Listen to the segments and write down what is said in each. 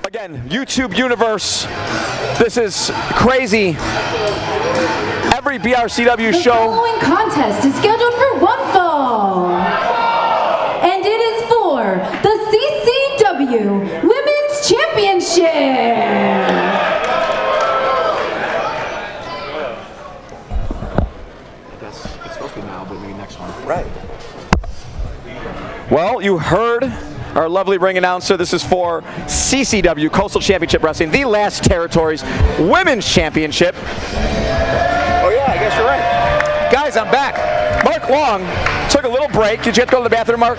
Again, YouTube universe, this is crazy. Every BRCW show. The following contest is scheduled for one fall. And it is for the CCW Women's Championship. It's supposed to be now, but maybe next one. Right. Well, you heard our lovely ring announcer. This is for CCW, Coastal Championship Wrestling, the last territories Women's Championship. Oh yeah, I guess you're right. Guys, I'm back. Mark Long took a little break. Did you have to go to the bathroom, Mark?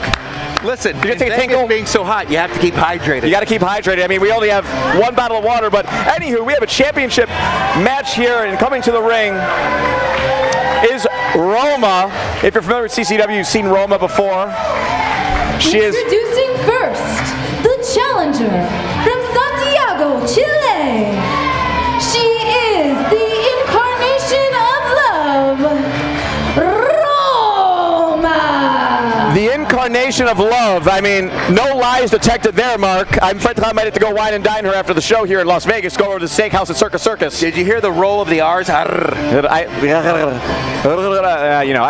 Listen, Did you take a tinkle? being so hot, you have to keep hydrated. You got to keep hydrated. I mean, we only have one bottle of water, but anywho, we have a championship match here, and coming to the ring is Roma. If you're familiar with CCW, you've seen Roma before. She is introducing first the challenger from Santiago, Chile. She is the incarnation of love, Roma. the incarnation of love. I mean, no lies detected there, Mark. I'm afraid I might have to go wine and dine her after the show here in Las Vegas. Go over to the steakhouse at Circus Circus. Did you hear the roll of the R's? You know, I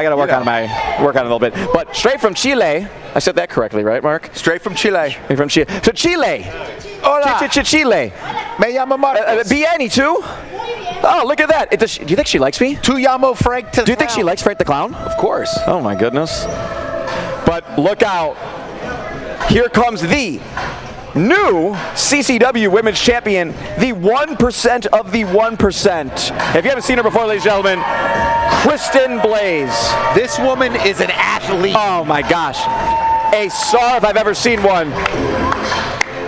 got to work on it a little bit. But straight from Chile. I said that correctly, right, Mark? Straight from Chile. Straight from Chile. So Chile. Hola. Chile. Me llamo Marcos. Bien, too? Oh, look at that. Do you think she likes me? Tu llamo Frank. Do you think she likes Frank the Clown? Of course. Oh, my goodness. But look out. Here comes the new CCW Women's Champion, the 1% of the 1%. If you haven't seen her before, ladies and gentlemen, Kristin Blaze. This woman is an athlete. Oh my gosh. A star if I've ever seen one.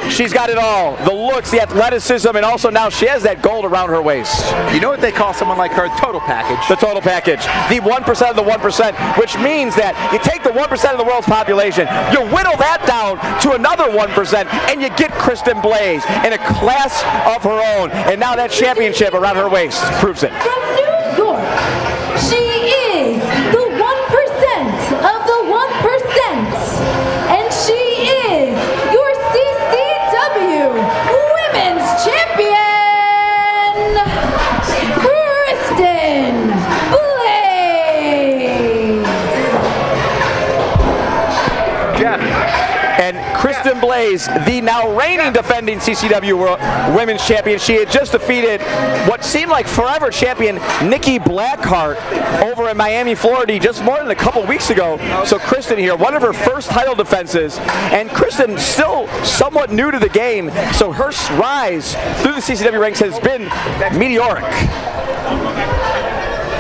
She's got it all. The looks, the athleticism, and also now she has that gold around her waist. You know what they call someone like her? Total package. The total package. The 1% of the 1%, which means that you take the 1% of the world's population, you whittle that down to another 1%, and you get Kristin Blaze in a class of her own. And now that championship around her waist proves it. From New York, she is the 1% of the 1%. And she is your CCW Women's Champion, Kristin Blaze. Jeff. And Kristin Blaze, the now reigning defending CCW Women's Champion, she had just defeated what seemed like forever champion Nikki Blackheart over in Miami, Florida, just more than a couple weeks ago. So Kristin here, one of her first title defenses, and Kristin still somewhat new to the game, so her rise through the CCW ranks has been meteoric.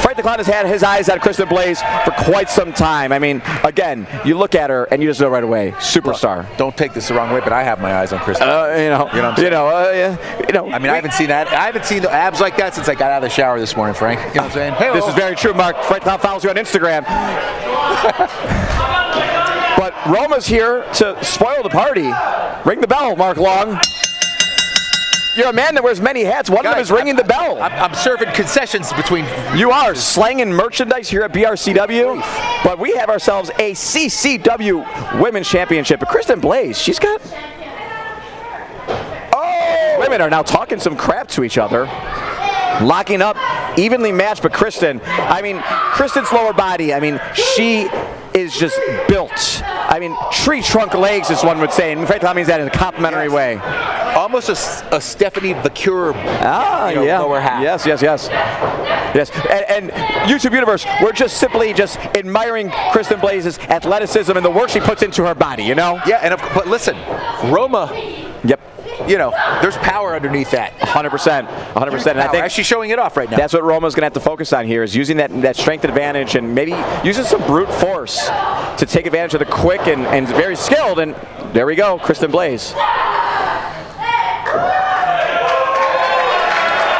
Frank the Clown has had his eyes on Kristin Blaze for quite some time. I mean, again, you look at her and you just know right away, superstar. Don't take this the wrong way, but I have my eyes on Kristin. I mean, I haven't seen that. I haven't seen the abs like that since I got out of the shower this morning, Frank. You know what I'm saying? Hey, this is very true, Mark. Frank the Clown follows you on Instagram. But Roma's here to spoil the party. Ring the bell, Mark Long. You're a man that wears many hats. One of them is ringing the bell. I'm serving concessions between. You are slanging merchandise here at BRCW, but we have ourselves a CCW Women's Championship. But Kristin Blaze, she's got. Oh! Women are now talking some crap to each other. Locking up, evenly matched, but Kristin, I mean, Kristin's lower body, I mean, she is just built. I mean, tree trunk legs, as one would say, and in fact, that means that in a complimentary way. Almost a Stephanie Vacure lower half. Yes. And YouTube Universe, we're just simply admiring Kristin Blaze's athleticism and the work she puts into her body, you know? Yeah, but listen, Roma. Yep. You know, there's power underneath that. 100%. And I think she's showing it off right now. That's what Roma's going to have to focus on here, is using that strength advantage and maybe using some brute force to take advantage of the quick and very skilled. And there we go, Kristin Blaze.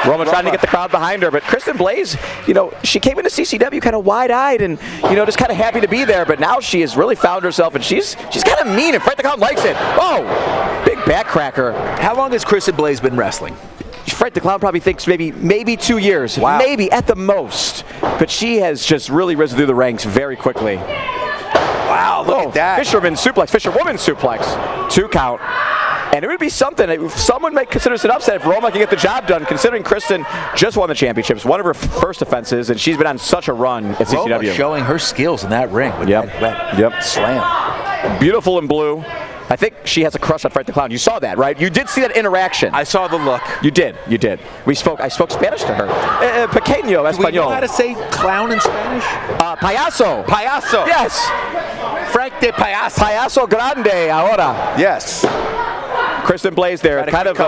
Roma trying to get the crowd behind her, but Kristin Blaze, you know, she came into CCW kind of wide-eyed and, you know, just kind of happy to be there, but now she has really found herself, and she's kind of mean, and Frank the Clown likes it. Oh, big backcracker. How long has Kristin Blaze been wrestling? Frank the Clown probably thinks maybe 2 years, maybe at the most, but she has just really risen through the ranks very quickly. Wow, look at that. Fisherwoman suplex. 2 count. And it would be something. If someone might consider this an upset if Roma can get the job done, considering Kristin just won the championships, one of her first offenses, and she's been on such a run at CCW. Roma showing her skills in that ring with that slam. Beautiful in blue. I think she has a crush on Frank the Clown. You saw that, right? You did see that interaction. I saw the look. You did. I spoke Spanish to her. Pequeño, Espanol. Do we know how to say clown in Spanish? Payaso. Payaso. Yes. Frank de Payaso. Payaso grande ahora. Yes. Kristin Blaze there, kind of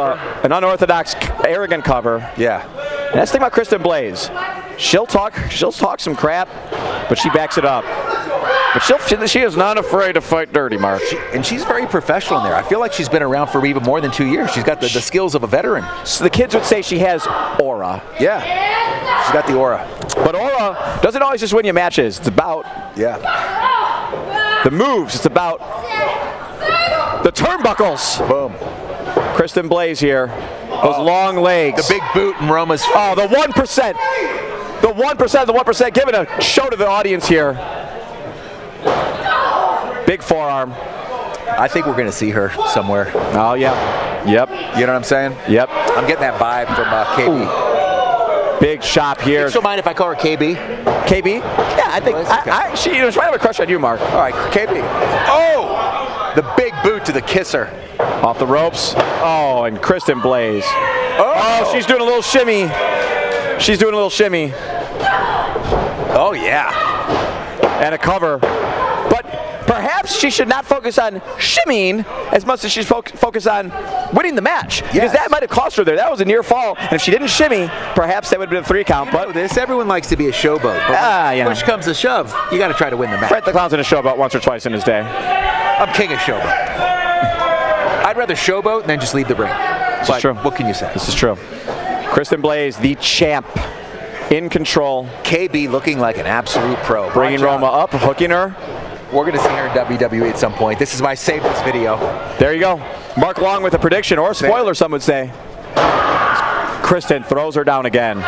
an unorthodox, arrogant cover. Yeah. And that's the thing about Kristin Blaze. She'll talk some crap, but she backs it up. But she is not afraid to fight dirty, Mark. And she's very professional in there. I feel like she's been around for even more than 2 years. She's got the skills of a veteran. So the kids would say she has aura. Yeah. She's got the aura. But aura doesn't always just win you matches. It's about the moves. It's about the turnbuckles. Boom. Kristin Blaze here. Those long legs. The big boot in Roma's face. Oh, the 1%. The 1% of the 1%. Giving a show to the audience here. Big forearm. I think we're going to see her somewhere. Oh, yeah. Yep. You know what I'm saying? Yep. I'm getting that vibe from KB. Ooh. Big shot here. She'll mind if I call her KB? KB? Yeah, I think she was right have a crush on you, Mark. All right, KB. Oh! The big boot to the kisser. Off the ropes. Oh, and Kristin Blaze. Oh, she's doing a little shimmy. She's doing a little shimmy. Oh, yeah. And a cover. But perhaps she should not focus on shimmying as much as she's focused on winning the match. Yes. Because that might have cost her there. That was a near fall. And if she didn't shimmy, perhaps that would have been a 3 count. But everyone likes to be a showboat. But when push comes to shove, you got to try to win the match. Frank the Clown's in a showboat once or twice in his day. I'm king of showboat. I'd rather showboat than just leave the ring. This is true. What can you say? This is true. Kristin Blaze, the champ, in control. KB looking like an absolute pro. Bringing Roma up, hooking her. We're going to see her in WWE at some point. This is why I saved this video. There you go. Mark Long with a prediction, or a spoiler, some would say. Kristin throws her down again.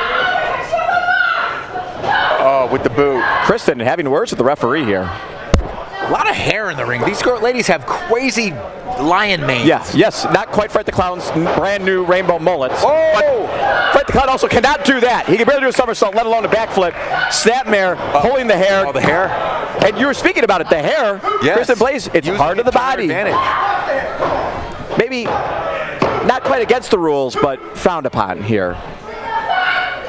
Oh, with the boot. Kristin having words with the referee here. A lot of hair in the ring. These ladies have crazy lion manes. Yes, not quite Frank the Clown's brand new rainbow mullets. Oh! But Frank the Clown also cannot do that. He can barely do a somersault, let alone a backflip. Snapmare, pulling the hair. Oh, the hair. And you were speaking about it, the hair. Yes. Kristin Blaze, it's part of the body. Advantage. Maybe not quite against the rules, but frowned upon here.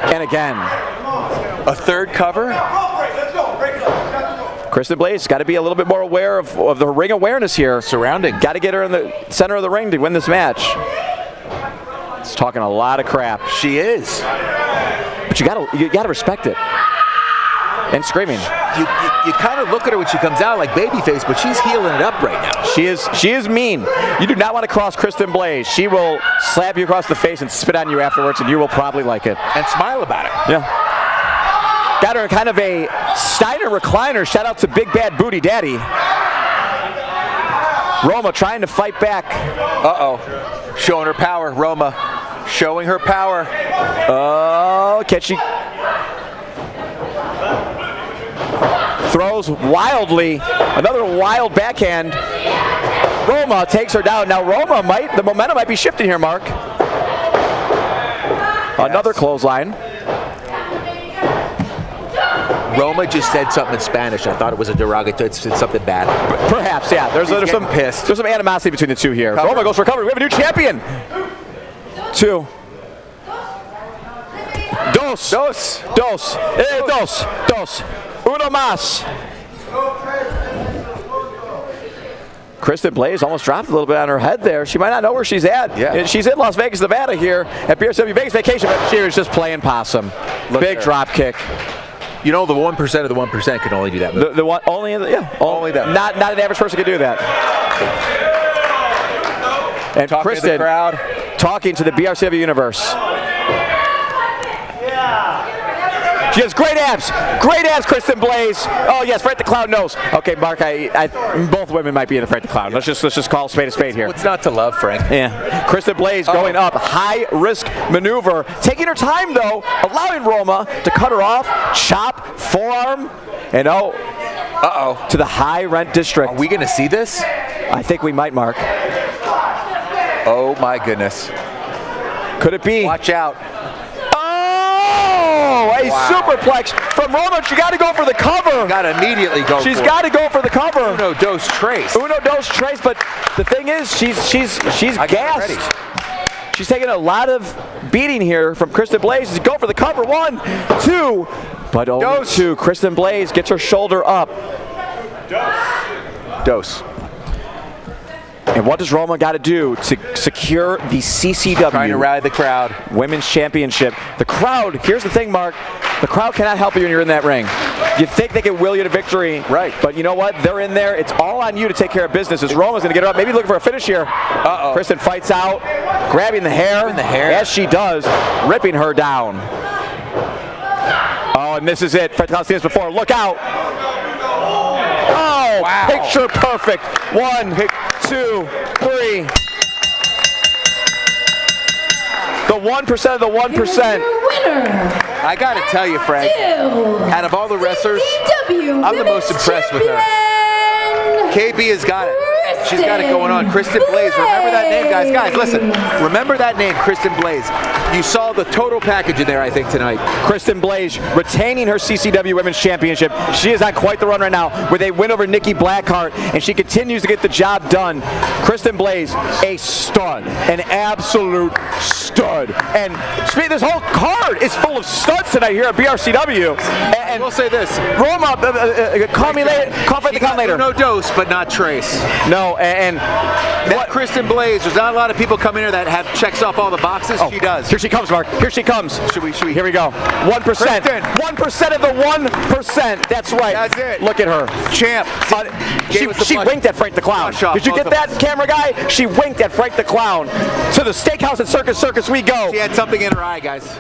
And again. A third cover. Kristin Blaze got to be a little bit more aware of the ring awareness here. Surrounding. Got to get her in the center of the ring to win this match. It's talking a lot of crap. She is. But you gotta respect it. And screaming. You kind of look at her when she comes out like babyface, but she's healing it up right now. She is mean. You do not want to cross Kristin Blaze. She will slap you across the face and spit on you afterwards, and you will probably like it. And smile about it. Yeah. Got her in kind of a Steiner recliner. Shout out to Big Bad Booty Daddy. Roma trying to fight back. Uh-oh. Showing her power, Roma. Showing her power. Oh, can she? Throws wildly. Another wild backhand. Roma takes her down. Now the momentum might be shifting here, Mark. Another clothesline. Roma just said something in Spanish. I thought it was a derogatory. It's something bad. Perhaps, yeah. There's some pissed. There's some animosity between the two here. Cover. Roma goes for cover. We have a new champion. 2. Dos. Uno más. Kristin Blaze almost dropped a little bit on her head there. She might not know where she's at. Yeah. She's in Las Vegas, Nevada here at BRCW Vegas Vacation, but she was just playing possum. Big drop kick. You know, the 1% of the 1% can only do that move. The one, only that. Not an average person can do that. And Talking Kristin to the crowd. Talking to the BRCW universe. She has great abs, Kristin Blaze. Oh yes, Frank the Clown knows. Okay, Mark, both women might be in the Frank the Clown. Let's just call a spade here. What's not to love, Frank? Yeah, Kristin Blaze going up, high risk maneuver, taking her time though, allowing Roma to cut her off, chop, forearm, and to the high rent district. Are we gonna see this? I think we might, Mark. Oh my goodness. Could it be? Watch out. Oh, a superplex from Roma. She got to go for the cover. Got to immediately go She's for got to go for the cover. Uno, dos, tres. Uno, dos, tres. But the thing is, she's gassed. She's taking a lot of beating here from Kristin Blaze. She's go for the cover. 1, 2, but only 2. Kristin Blaze gets her shoulder up. Dos. And what does Roma got to do to secure the CCW Trying to rally the crowd. Women's Championship? The crowd, here's the thing, Mark. The crowd cannot help you when you're in that ring. You think they can will you to victory. Right. But you know what? They're in there. It's all on you to take care of business. As Roma's going to get her up. Maybe looking for a finish here. Uh-oh. Kristin fights out, grabbing the hair. As she does, ripping her down. Oh, and this is it. I've seen this before. Look out. Oh, wow. Picture perfect. 1, 2, 3. The 1% of the 1%. I got to tell you, Frank, out of all the wrestlers, I'm the most impressed with her. KB has got it. She's got it going on. Kristin Blaze. Remember that name, guys. Guys, listen. Remember that name, Kristin Blaze. You saw the total package in there, I think, tonight. Kristin Blaze retaining her CCW Women's Championship. She is on quite the run right now with a win over Nikki Blackheart, and she continues to get the job done. Kristin Blaze, a stud, an absolute stud. And this whole card is full of studs tonight here at BRCW. And we'll say this. Roma, call me later. Call me later. No dose, but not trace. No, and that Kristin Blaze, there's not a lot of people coming here that have checks off all the boxes. She does. Here she comes, Mark. Here she comes. Should we? Here we go. 1%. Kristin. 1% of the 1%. That's right. That's it. Look at her. Champ. She winked at Frank the Clown. Did you get that, camera guy? She winked at Frank the Clown. To the steakhouse at Circus we go. She had something in her eye, guys.